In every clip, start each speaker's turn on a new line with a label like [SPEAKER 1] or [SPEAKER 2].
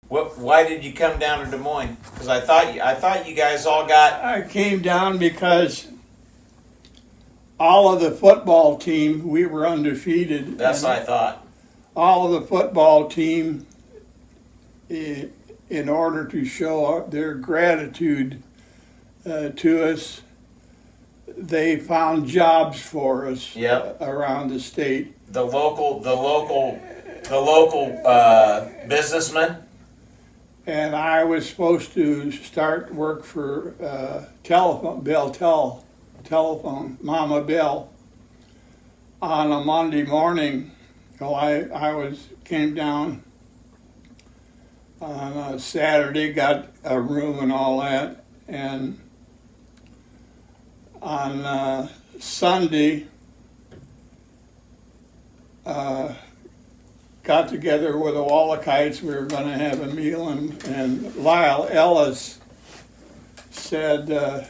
[SPEAKER 1] Why did you come down to Des Moines? Because I thought you guys all got.
[SPEAKER 2] I came down because all of the football team, we were undefeated.
[SPEAKER 1] That's what I
[SPEAKER 2] and
[SPEAKER 1] thought.
[SPEAKER 2] all of the football team, in order to show their gratitude to us, they found jobs for us
[SPEAKER 1] Yep.
[SPEAKER 2] around the state.
[SPEAKER 1] The local businessman.
[SPEAKER 2] And I was supposed to start work for telephone, Mama Bell, on a Monday morning. So I came down on a Saturday, got a room and all that, and on Sunday, got together with the Wallachites. We were going to have a meal, and Lyle Ellis said,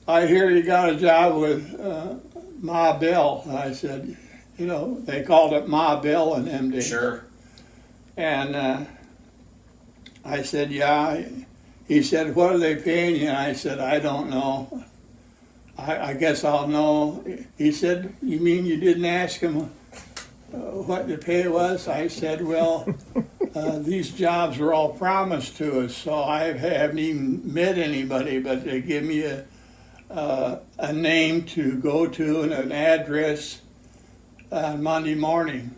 [SPEAKER 2] I hear you got a job with Ma Bell. And I said, they called it Ma Bell in them days.
[SPEAKER 1] Sure.
[SPEAKER 2] And I said, yeah. He said, what are they paying you? And I said, I don't know. I guess I'll know. He said, you mean you didn't ask him what the pay was? I said, well, these jobs were all promised to us, so I haven't even met anybody, but they give me a name to go to and an address on Monday morning.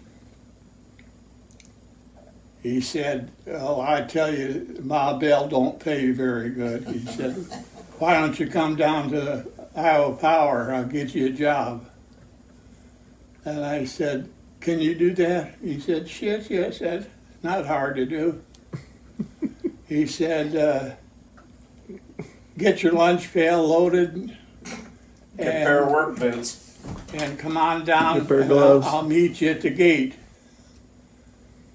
[SPEAKER 2] He said, well, I tell you, Ma Bell don't pay very good. He said, why don't you come down to Iowa Power? I'll get you a job. And I said, can you do that? He said, shit, yes, that's not hard to do. He said, get your lunch pail loaded
[SPEAKER 1] Good pair of work boots.
[SPEAKER 2] and come on down,
[SPEAKER 3] Good pair of
[SPEAKER 2] and
[SPEAKER 3] gloves.
[SPEAKER 2] I'll meet you at the gate.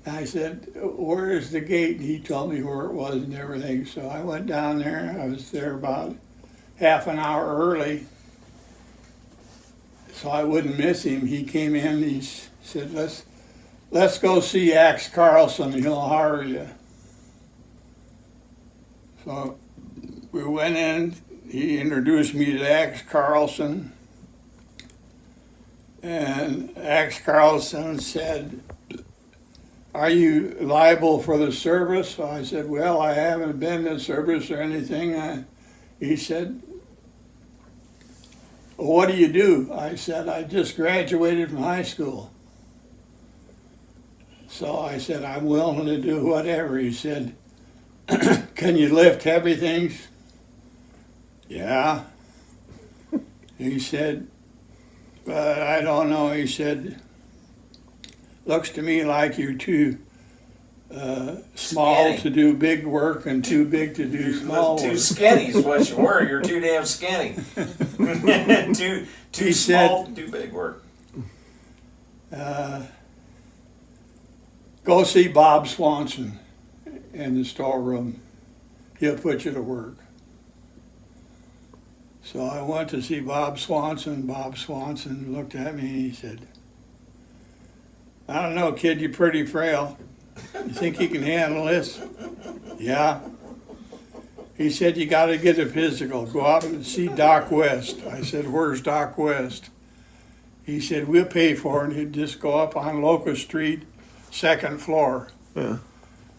[SPEAKER 2] I said, where is the gate? And he told me where it was and everything. So I went down there. I was there about half an hour early, so I wouldn't miss him. He came in, he said, let's go see Axe Carlson, he'll hire you. So we went in, he introduced me to Axe Carlson, and Axe Carlson said, are you liable for the service? So I said, well, I haven't been to service or anything. He said, what do you do? I said, I just graduated from high school. So I said, I'm willing to do whatever. He said, can you lift heavy things? Yeah. He said, but I don't know. He said, looks to me like you're too small
[SPEAKER 1] Skinny.
[SPEAKER 2] to do big work and too big to do small
[SPEAKER 1] Too
[SPEAKER 2] work.
[SPEAKER 1] skinny is what you were. You're too damn skinny. too
[SPEAKER 2] He
[SPEAKER 1] small to do big work.
[SPEAKER 2] Go see Bob Swanson in the storeroom. He'll put you to work. So I went to see Bob Swanson. Bob Swanson looked at me and he said, I don't know, kid, you're pretty frail. You think you can handle this? Yeah. He said, you got to get a physical. Go out and see Doc West. I said, where's Doc West? He said, we'll pay for it. And he'd just go up on Locust Street, second floor.
[SPEAKER 3] Yeah.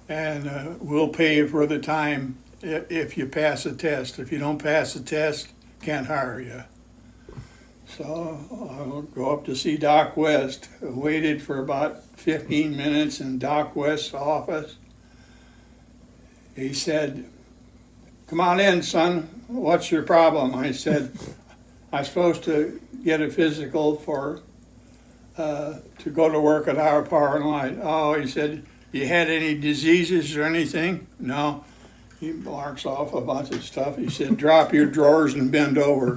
[SPEAKER 2] And we'll pay you for the time if you pass the test. If you don't pass the test, can't hire you. So I'll go up to see Doc West. I waited for about 15 minutes in Doc West's office. He said, come on in, son. What's your problem? I said, I'm supposed to get a physical to go to work at our power and light. Oh, he said, you had any diseases or anything? No. He marks off a bunch of stuff. He said, drop your drawers and bend over.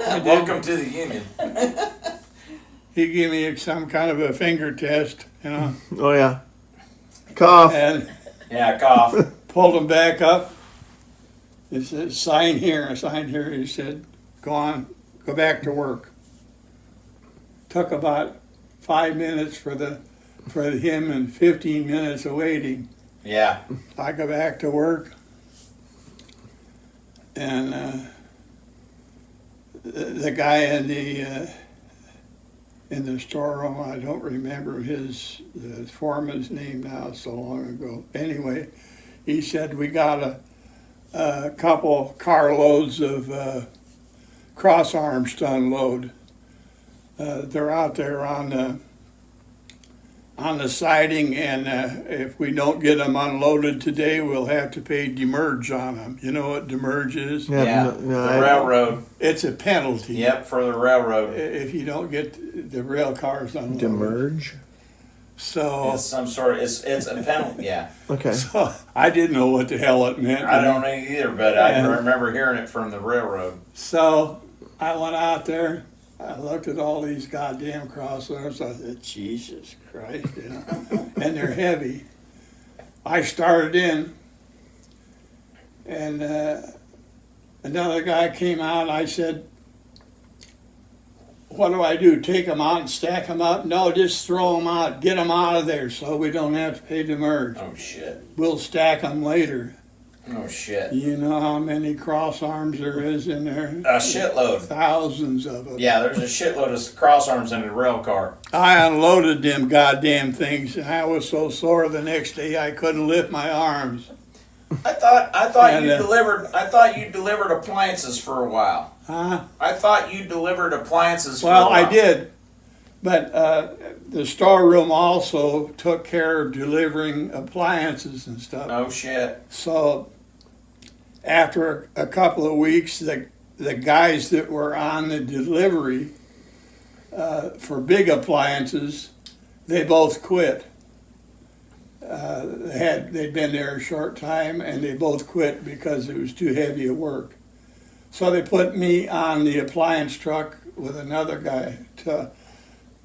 [SPEAKER 1] Welcome to the union.
[SPEAKER 2] He gave me some kind of a finger test,
[SPEAKER 3] Oh yeah. Cough.
[SPEAKER 2] and
[SPEAKER 1] Yeah, cough.
[SPEAKER 2] pulled him back up. He said, sign here. I signed here. He said, go on, go back to work. Took about 5 minutes for the for him and 15 minutes of waiting.
[SPEAKER 1] Yeah.
[SPEAKER 2] I go back to work, and the guy in the storeroom, I don't remember the foreman's name now, so long ago. Anyway, he said, we got a couple carloads of cross arms to unload. They're out there on the siding, and if we don't get them unloaded today, we'll have to pay demurrage on them. You know what demurrage is?
[SPEAKER 1] Yeah. The railroad.
[SPEAKER 2] It's a penalty.
[SPEAKER 1] Yep, for the railroad.
[SPEAKER 2] If you don't get the rail cars unloaded.
[SPEAKER 3] Demerge?
[SPEAKER 2] So,
[SPEAKER 1] It's some sort of, it's a penalty, yeah.
[SPEAKER 3] Okay.
[SPEAKER 2] so I didn't know what the hell it meant.
[SPEAKER 1] I don't know either, but I
[SPEAKER 2] Yeah.
[SPEAKER 1] remember hearing it from the railroad.
[SPEAKER 2] So I went out there. I looked at all these goddamn crossarms. I said, Jesus Christ, you know. And they're heavy. I started in, and another guy came out. I said, what do I do? Take them out and stack them up? No, just throw them out. Get them out of there so we don't have to pay demurrage.
[SPEAKER 1] Oh, shit.
[SPEAKER 2] We'll stack them later.
[SPEAKER 1] Oh, shit.
[SPEAKER 2] You know how many cross arms there is in there?
[SPEAKER 1] A shitload.
[SPEAKER 2] Thousands of them.
[SPEAKER 1] Yeah, there's a shitload of cross arms in a rail car.
[SPEAKER 2] I unloaded them goddamn things, and I was so sore the next day I couldn't lift my arms.
[SPEAKER 1] I thought
[SPEAKER 2] And,
[SPEAKER 1] you delivered appliances for a while.
[SPEAKER 2] Huh?
[SPEAKER 1] I thought you delivered appliances for a
[SPEAKER 2] Well,
[SPEAKER 1] while.
[SPEAKER 2] I did, but the storeroom also took care of delivering appliances and stuff.
[SPEAKER 1] Oh, shit.
[SPEAKER 2] So after a couple of weeks, the guys that were on the delivery for big appliances, they both quit. They'd been there a short time, and they both quit because it was too heavy a work. So they put me on the appliance truck with another guy to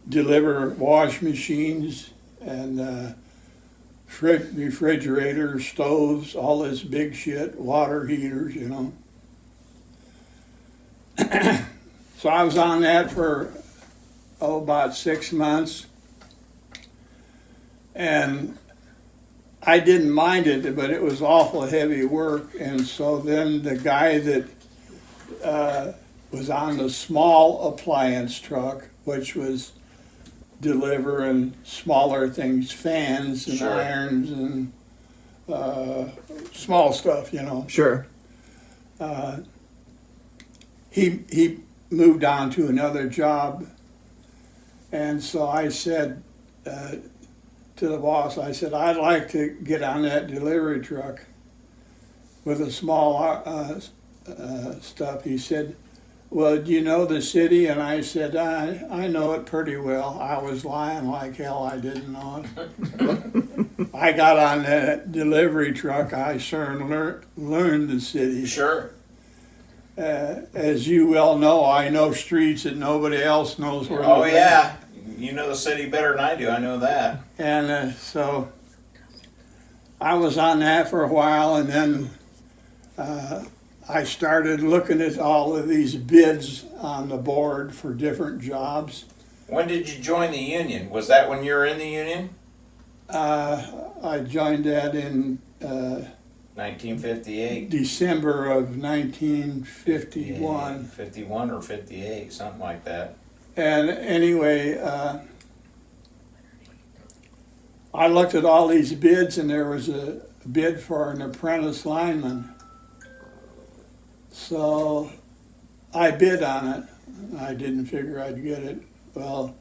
[SPEAKER 2] deliver wash machines and refrigerators, stoves, all this big shit, water heaters, you know. So I was on that for about 6 months, and I didn't mind it, but it was awful heavy work. And so then the guy that was on the small appliance truck, which was delivering smaller things, fans and
[SPEAKER 1] Sure.
[SPEAKER 2] irons and small stuff, you know.
[SPEAKER 3] Sure.
[SPEAKER 2] He moved on to another job, and so I said to the boss, I said, I'd like to get on that delivery truck with the small stuff. He said, well, do you know the city? And I said, I know it pretty well. I was lying like hell, I didn't know it. I got on that delivery truck, I soon learned the city.
[SPEAKER 1] Sure.
[SPEAKER 2] As you well know, I know streets that nobody else knows where
[SPEAKER 1] Oh,
[SPEAKER 2] they're
[SPEAKER 1] yeah. You know the city better than I do. I know that.
[SPEAKER 2] And so I was on that for a while, and then I started looking at all of these bids on the board for different jobs.
[SPEAKER 1] When did you join the union? Was that when you were in the union?
[SPEAKER 2] I joined that in
[SPEAKER 1] 1958.
[SPEAKER 2] December of 1951.
[SPEAKER 1] 51 or 58, something like that.
[SPEAKER 2] And anyway, I looked at all these bids, and there was a bid for an apprentice lineman. So I bid on it. I didn't figure I'd get it. Well,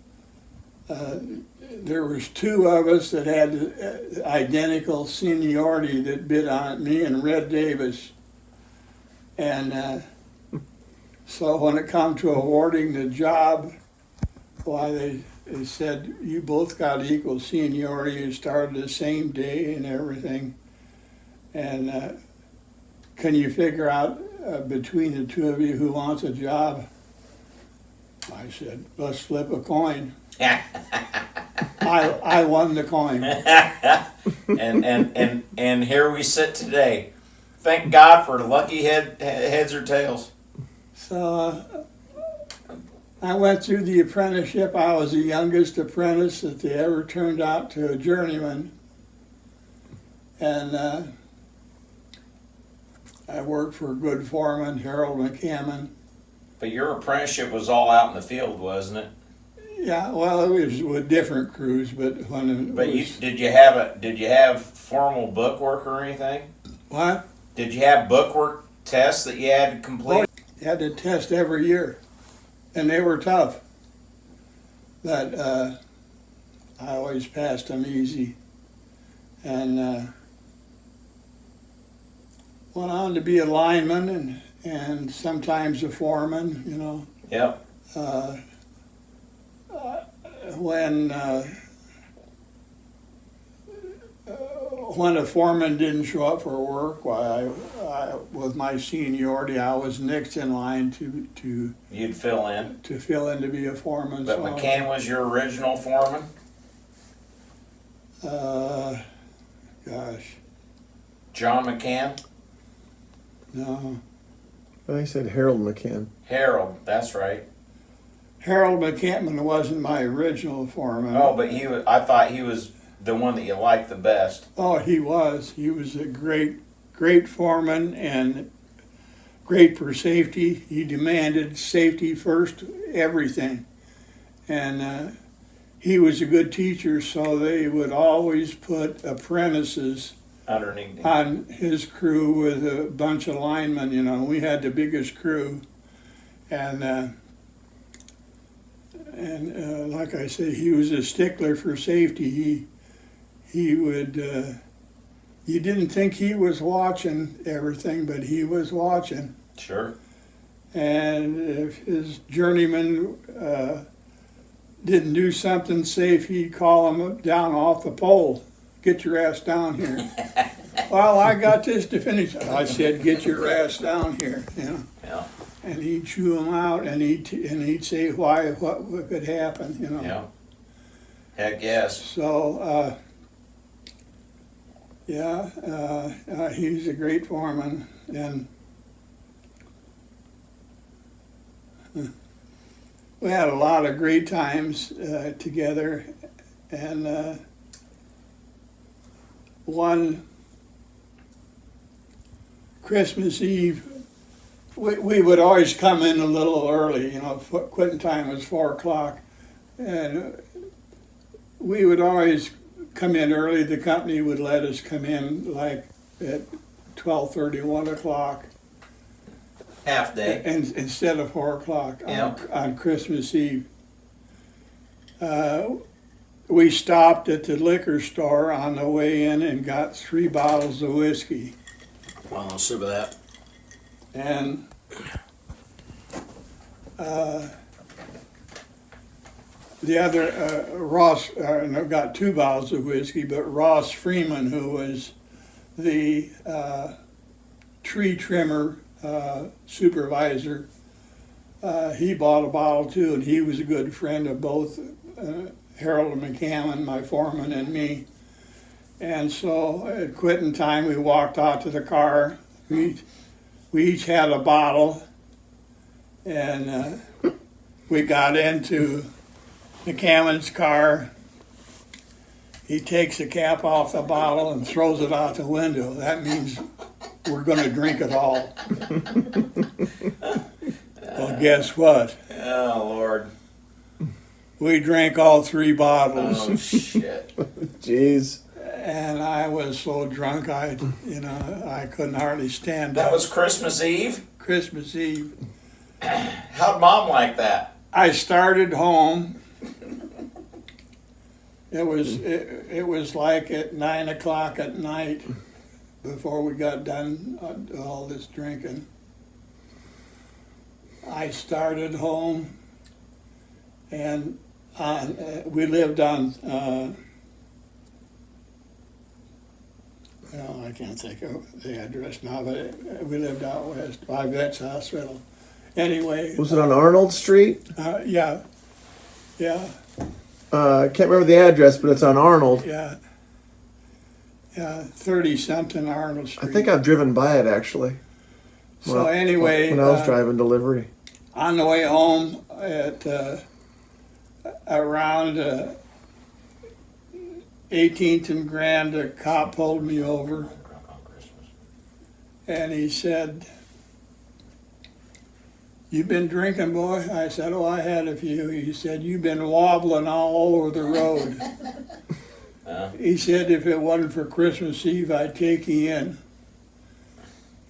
[SPEAKER 2] there was two of us that had identical seniority that bid on it, me and Red Davis. And so when it come to awarding the job, why they said, you both got equal seniority, you started the same day and everything. And can you figure out between the two of you who wants a job? I said, let's flip a coin. I won the coin.
[SPEAKER 1] and here we sit today. Thank God for lucky heads or tails.
[SPEAKER 2] So I went through the apprenticeship. I was the youngest apprentice that they ever turned out to a journeyman. And I worked for a good foreman, Harold McCammon.
[SPEAKER 1] But your apprenticeship was all out in the field, wasn't it?
[SPEAKER 2] Yeah, well, it was with different crews, but when it
[SPEAKER 1] But
[SPEAKER 2] was,
[SPEAKER 1] did you have formal bookwork or anything?
[SPEAKER 2] what?
[SPEAKER 1] Did you have bookwork tests that you had to complete?
[SPEAKER 2] You had to test every year, and they were tough. But I always passed them easy, and went on to be a lineman and sometimes a foreman. You know,
[SPEAKER 1] Yep.
[SPEAKER 2] When a foreman didn't show up for work, why with my seniority, I was next in line to
[SPEAKER 1] You'd fill in.
[SPEAKER 2] fill in to be a foreman.
[SPEAKER 1] But
[SPEAKER 2] So,
[SPEAKER 1] McCann was your original foreman?
[SPEAKER 2] gosh,
[SPEAKER 1] John McCann?
[SPEAKER 2] no.
[SPEAKER 3] I think he said Harold McCann.
[SPEAKER 1] Harold, that's right.
[SPEAKER 2] Harold McCampman wasn't my original foreman.
[SPEAKER 1] Oh, but I thought he was the one that you liked the best.
[SPEAKER 2] Oh, he was. He was a great foreman and great for safety. He demanded safety first, everything. And he was a good teacher, so they would always put apprentices
[SPEAKER 1] Underneath him.
[SPEAKER 2] on his crew with a bunch of linemen. You know, we had the biggest crew. And like I say, he was a stickler for safety. He would, you didn't think he was watching everything, but he was watching.
[SPEAKER 1] Sure.
[SPEAKER 2] And if his journeyman didn't do something safe, he'd call him down off the pole. Get your ass down here. Well, I got this to finish. I said, get your ass down here, you know.
[SPEAKER 1] Yeah.
[SPEAKER 2] And he'd chew him out, and he'd say why, what could happen, you know.
[SPEAKER 1] Yeah. Heck yes.
[SPEAKER 2] So, he's a great foreman, and we had a lot of great times together. And one Christmas Eve, we would always come in a little early, you know, quitting time was 4 o'clock. And we would always come in early. The company would let us come in like at 12:30, 1 o'clock.
[SPEAKER 1] Half day.
[SPEAKER 2] And instead of 4 o'clock on Christmas Eve. We stopped at the liquor store on the way in and got 3 bottles of whiskey.
[SPEAKER 1] Well, I'll sip of that.
[SPEAKER 2] And the other, Ross, got 2 bottles of whiskey, but Ross Freeman, who was the tree trimmer supervisor, he bought a bottle too, and he was a good friend of both Harold McCammon, my foreman, and me. And so at quitting time, we walked out to the car. We each had a bottle, and we got into McCammon's car. He takes the cap off the bottle and throws it out the window. That means we're going to drink it all. Well, guess what?
[SPEAKER 1] Oh, Lord.
[SPEAKER 2] We drank all 3 bottles.
[SPEAKER 1] Oh, shit.
[SPEAKER 3] Jeez.
[SPEAKER 2] And I was so drunk, I couldn't hardly stand
[SPEAKER 1] That
[SPEAKER 2] up.
[SPEAKER 1] was Christmas Eve?
[SPEAKER 2] Christmas Eve.
[SPEAKER 1] How'd Mom like that?
[SPEAKER 2] I started home. It was like at 9 o'clock at night before we got done all this drinking. I started home, and we lived on. I can't think of the address now, but we lived out west by Vets Hospital. Anyway.
[SPEAKER 3] Was it on Arnold Street?
[SPEAKER 2] Yeah.
[SPEAKER 3] I can't remember the address, but it's on Arnold.
[SPEAKER 2] Yeah, 30-something Arnold Street.
[SPEAKER 3] I think I've driven by it actually.
[SPEAKER 2] So anyway,
[SPEAKER 3] when I was driving delivery.
[SPEAKER 2] on the way home, at around 18th and Grand, a cop pulled me over, and he said, "You been drinking, boy?" I said, "Oh, I had a few." He said, "You've been wobbling all over the road." He said, "If it wasn't for Christmas Eve, I'd take you in."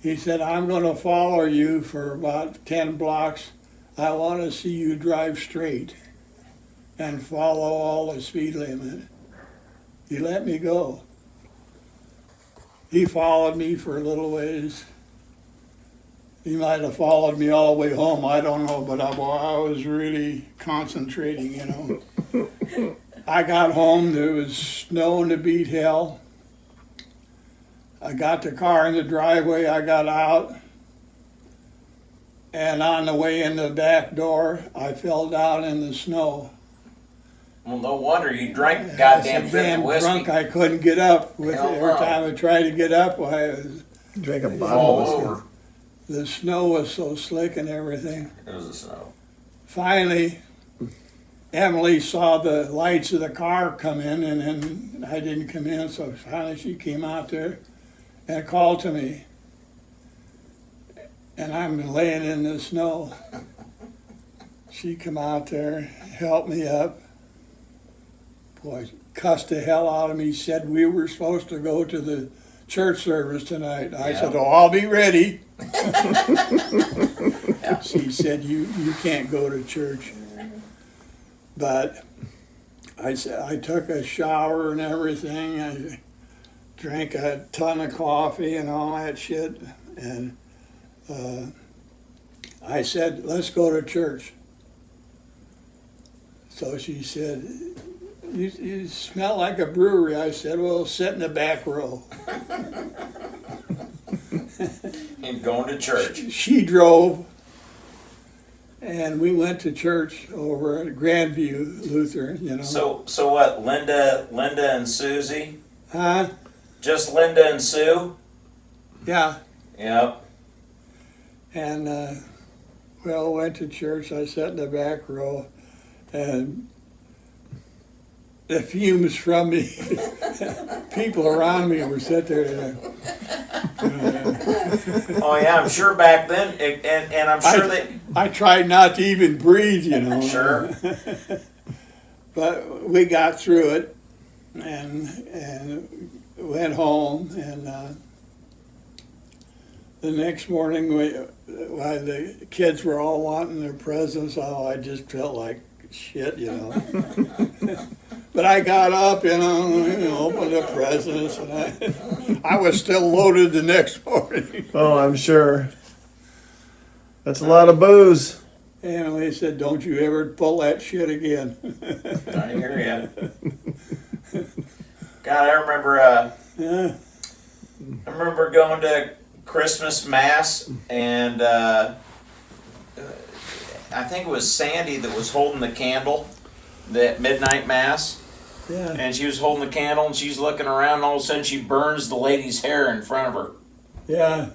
[SPEAKER 2] He said, "I'm going to follow you for about 10 blocks. I want to see you drive straight and follow all the speed limit." He let me go. He followed me for a little ways. He might have followed me all the way home, I don't know, but I was really concentrating, you know. I got home, there was snowing to beat hell. I got the car in the driveway, I got out, and on the way in the back door, I fell down in the snow.
[SPEAKER 1] Well, no wonder you drank a goddamn fifth of whiskey.
[SPEAKER 2] Drunk, I couldn't get up. Every
[SPEAKER 1] no.
[SPEAKER 2] time I tried to get up, I was,
[SPEAKER 3] Drank a
[SPEAKER 1] Fall
[SPEAKER 3] bottle of
[SPEAKER 1] over.
[SPEAKER 3] whiskey.
[SPEAKER 2] the snow was so slick and everything.
[SPEAKER 1] It was the snow.
[SPEAKER 2] Finally, Emily saw the lights of the car come in, and then I didn't come in, so finally she came out there and called to me. And I'm laying in the snow. She come out there, helped me up. Boy, cussed the hell out of me, said we were supposed to go to the church service tonight. I
[SPEAKER 1] Yeah.
[SPEAKER 2] said, "Oh, I'll be ready." She said, you can't go to church. But I said, I took a shower and everything. I drank a ton of coffee and all that shit. And I said, "Let's go to church." So she said, you smell like a brewery. I said, "Well, sit in the back row."
[SPEAKER 1] And going to church.
[SPEAKER 2] She drove, and we went to church over at Grandview Lutheran, you know.
[SPEAKER 1] So what? Linda and Susie?
[SPEAKER 2] Huh?
[SPEAKER 1] Just Linda and Sue?
[SPEAKER 2] Yeah.
[SPEAKER 1] Yep.
[SPEAKER 2] And, well, went to church. I sat in the back row, and the fumes from me, people around me were sitting there.
[SPEAKER 1] Oh yeah, I'm sure back then, and I'm sure
[SPEAKER 2] I tried not to even breathe, you know.
[SPEAKER 1] Sure.
[SPEAKER 2] But we got through it, and went home, and the next morning, while the kids were all wanting their presents, I just felt like shit, you know. But I got up, you know, opened the presents, and I was still loaded the next morning.
[SPEAKER 3] Oh, I'm sure. That's a lot of booze.
[SPEAKER 2] Emily said, "Don't you ever pull that shit again."
[SPEAKER 1] I hear ya. God, I remember.
[SPEAKER 2] Yeah.
[SPEAKER 1] I remember going to Christmas Mass, and I think it was Sandy that was holding the candle, that midnight Mass.
[SPEAKER 2] Yeah.
[SPEAKER 1] And she was holding the candle, and she's looking around, and all of a sudden she burns the lady's hair in front of her.
[SPEAKER 2] Yeah.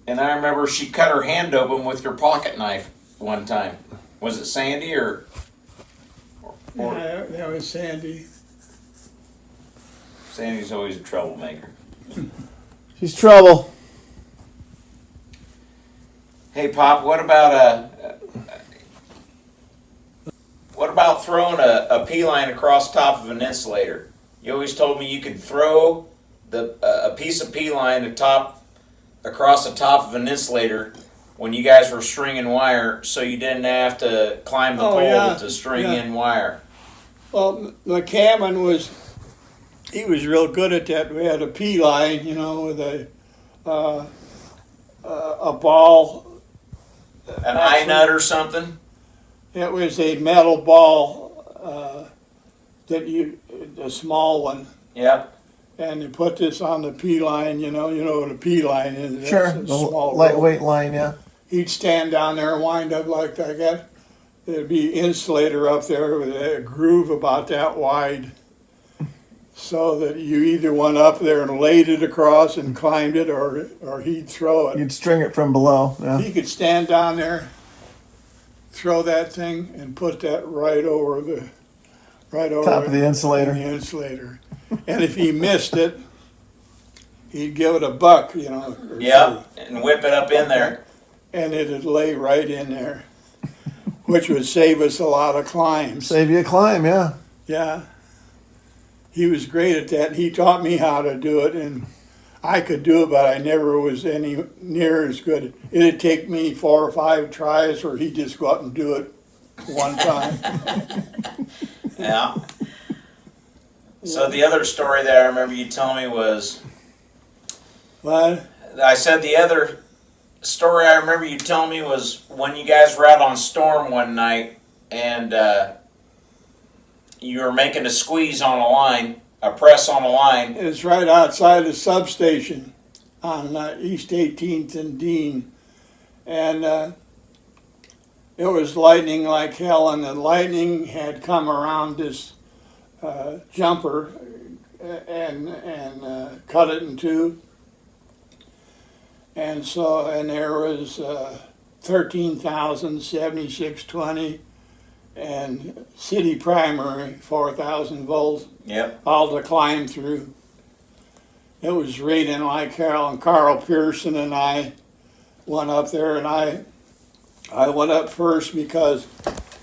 [SPEAKER 1] And I remember she cut her hand open with her pocket knife one time. Was it Sandy or
[SPEAKER 2] Yeah, that was Sandy.
[SPEAKER 1] Sandy's always a troublemaker.
[SPEAKER 3] She's trouble.
[SPEAKER 1] Hey, Pop, what about throwing a pea line across the top of an insulator? You always told me you could throw a piece of pea line across the top of an insulator when you guys were stringing wire, so you didn't have to climb the pole to string in wire.
[SPEAKER 2] Well, McCammon was real good at that. We had a pea line, you know, with a ball.
[SPEAKER 1] An eye nut or something?
[SPEAKER 2] It was a metal ball a small one.
[SPEAKER 1] Yep.
[SPEAKER 2] And you put this on the pea line, you know what a pea line is. That's
[SPEAKER 3] Sure.
[SPEAKER 2] a
[SPEAKER 3] The
[SPEAKER 2] small
[SPEAKER 3] lightweight
[SPEAKER 2] rope.
[SPEAKER 3] line, yeah.
[SPEAKER 2] He'd stand down there and wind up like that. There'd be insulator up there with a groove about that wide, so that you either went up there and laid it across and climbed it, or he'd throw it.
[SPEAKER 3] You'd string it from below. Yeah.
[SPEAKER 2] He could stand down there throw that thing and put that right over
[SPEAKER 3] Top of the insulator.
[SPEAKER 2] the insulator. And if he missed it, he'd give it a buck, you know. Or
[SPEAKER 1] Yep,
[SPEAKER 2] two.
[SPEAKER 1] and whip it up in there.
[SPEAKER 2] And it'd lay right in there, which would save us a lot of climbs.
[SPEAKER 3] Save you a climb, yeah.
[SPEAKER 2] Yeah. He was great at that. He taught me how to do it, and I could do it, but I never was any near as good. It'd take me 4 or 5 tries, or he'd just go out and do it one time.
[SPEAKER 1] Yeah. So the other story that I remember you telling me was,
[SPEAKER 2] But
[SPEAKER 1] I said the other story I remember you telling me was when you guys were out on storm one night and you were making a squeeze on a line, a press on a line.
[SPEAKER 2] it's right outside the substation on East 18th and Dean. And it was lightning like hell, and the lightning had come around this jumper and cut it in two. And there was 13,076.20 and city primary 4,000 volts,
[SPEAKER 1] Yep.
[SPEAKER 2] all to climb through. It was raining like hell, and Carl Pearson and I went up there, and I went up first because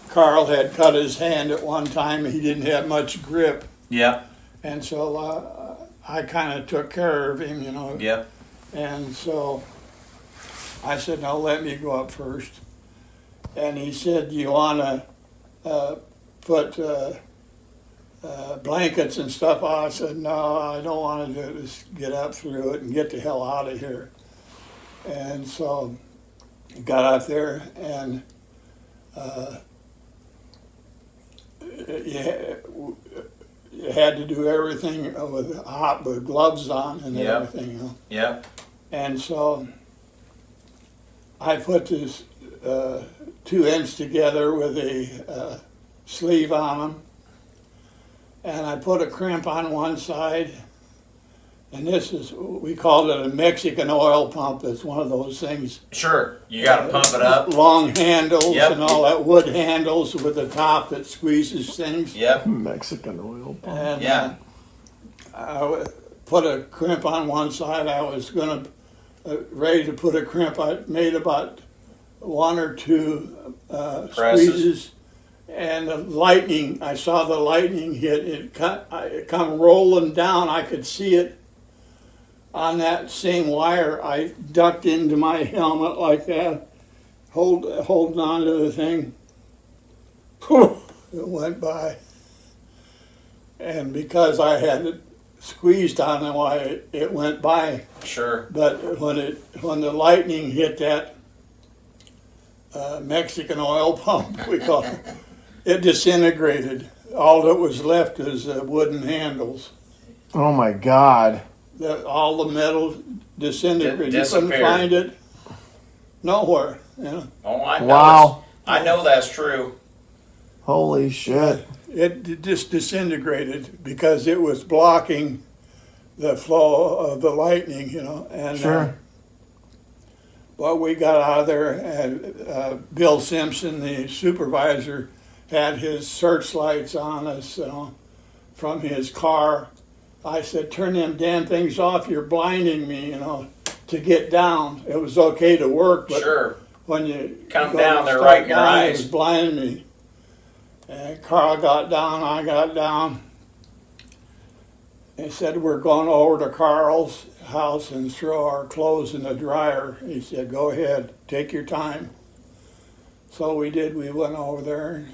[SPEAKER 2] Carl had cut his hand at one time. He didn't have much grip,
[SPEAKER 1] Yep.
[SPEAKER 2] and so I kind of took care of him, you know.
[SPEAKER 1] Yep.
[SPEAKER 2] And so I said, no, let me go up first. And he said, do you want to put blankets and stuff on? I said, no, I don't want to do it. Just get up through it and get the hell out of here. And so I got up there, and you had to do everything with gloves on and
[SPEAKER 1] Yep.
[SPEAKER 2] everything, you know.
[SPEAKER 1] Yep.
[SPEAKER 2] And so I put this 2 ends together with a sleeve on them, and I put a crimp on one side, and we called it a Mexican oil pump. It's one of those things.
[SPEAKER 1] Sure. You got to pump it up.
[SPEAKER 2] Long handles
[SPEAKER 1] Yep.
[SPEAKER 2] and all that, wood handles with the top that squeezes things.
[SPEAKER 1] Yep.
[SPEAKER 3] Mexican oil pump.
[SPEAKER 2] And
[SPEAKER 1] Yeah.
[SPEAKER 2] I put a crimp on one side. I was going to ready to put a crimp. I made about 1 or 2
[SPEAKER 1] Presses.
[SPEAKER 2] squeezes, and the lightning. I saw the lightning hit. It come rolling down. I could see it on that same wire. I ducked into my helmet like that, holding on to the thing. Whew, it went by, and because I had it squeezed on it, why it went by.
[SPEAKER 1] Sure.
[SPEAKER 2] But when the lightning hit that Mexican oil pump, we call it disintegrated. All that was left is wooden handles.
[SPEAKER 3] Oh my God.
[SPEAKER 2] All the metal disintegrated. You couldn't
[SPEAKER 1] Disappeared.
[SPEAKER 2] find it nowhere. You know?
[SPEAKER 1] Oh, I know.
[SPEAKER 3] Wow.
[SPEAKER 1] I know that's true.
[SPEAKER 3] Holy shit.
[SPEAKER 2] It just disintegrated because it was blocking the flow of the lightning, you know. And
[SPEAKER 3] Sure.
[SPEAKER 2] well, we got out of there, and Bill Simpson, the supervisor, had his searchlights on us, you know, from his car. I said, turn them damn things off, you're blinding me, you know, to get down. It was okay to work, but
[SPEAKER 1] Sure.
[SPEAKER 2] when you
[SPEAKER 1] Come
[SPEAKER 2] go
[SPEAKER 1] down,
[SPEAKER 2] to
[SPEAKER 1] they're
[SPEAKER 2] start
[SPEAKER 1] right in your
[SPEAKER 2] down,
[SPEAKER 1] eyes.
[SPEAKER 2] It was blinding me. And Carl got down, I got down. He said, we're going over to Carl's house and throw our clothes in the dryer. He said, go ahead, take your time. So we did. We went over there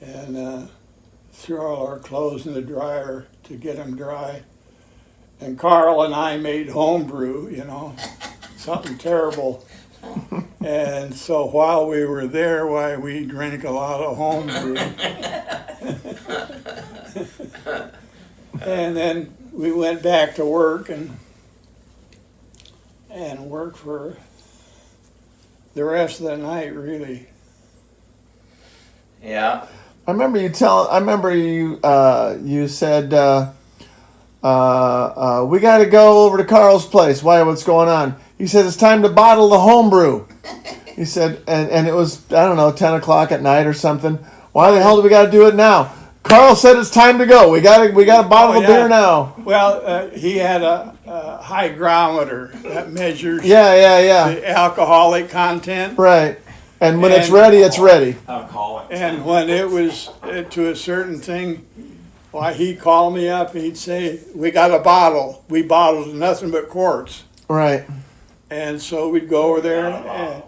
[SPEAKER 2] and threw all our clothes in the dryer to get them dry. And Carl and I made homebrew, you know, something terrible. And so while we were there, why, we drank a lot of homebrew. And then we went back to work and worked for the rest of the night, really.
[SPEAKER 1] Yeah.
[SPEAKER 3] I remember you you said we got to go over to Carl's place. Why? What's going on? He said it's time to bottle the homebrew. He said, and it was, I don't know, 10 o'clock at night or something. Why the hell do we got to do it now? Carl said it's time to go. We got a bottle of beer now.
[SPEAKER 2] Well, he had a hygrometer that measures
[SPEAKER 3] Yeah.
[SPEAKER 2] the alcoholic content.
[SPEAKER 3] Right. And when it's
[SPEAKER 2] And-
[SPEAKER 3] ready, it's ready.
[SPEAKER 2] And when it was to a certain thing, why he'd call me up and he'd say, "We got a bottle. We bottled nothing but quarts."
[SPEAKER 3] Right.
[SPEAKER 2] And so we'd go over there, and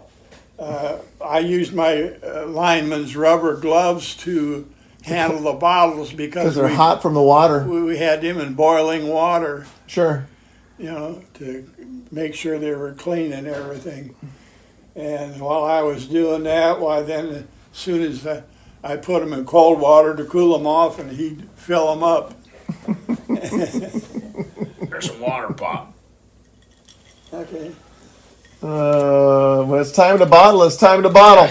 [SPEAKER 2] I used my lineman's rubber gloves to handle the bottles
[SPEAKER 3] Because they're hot from the water.
[SPEAKER 2] we had them in boiling water,
[SPEAKER 3] Sure.
[SPEAKER 2] to make sure they were clean and everything. And while I was doing that, then as soon as I put them in cold water to cool them off, and he'd fill them up.
[SPEAKER 1] There's some water pop.
[SPEAKER 2] Okay.
[SPEAKER 3] When it's time to bottle, it's time to bottle.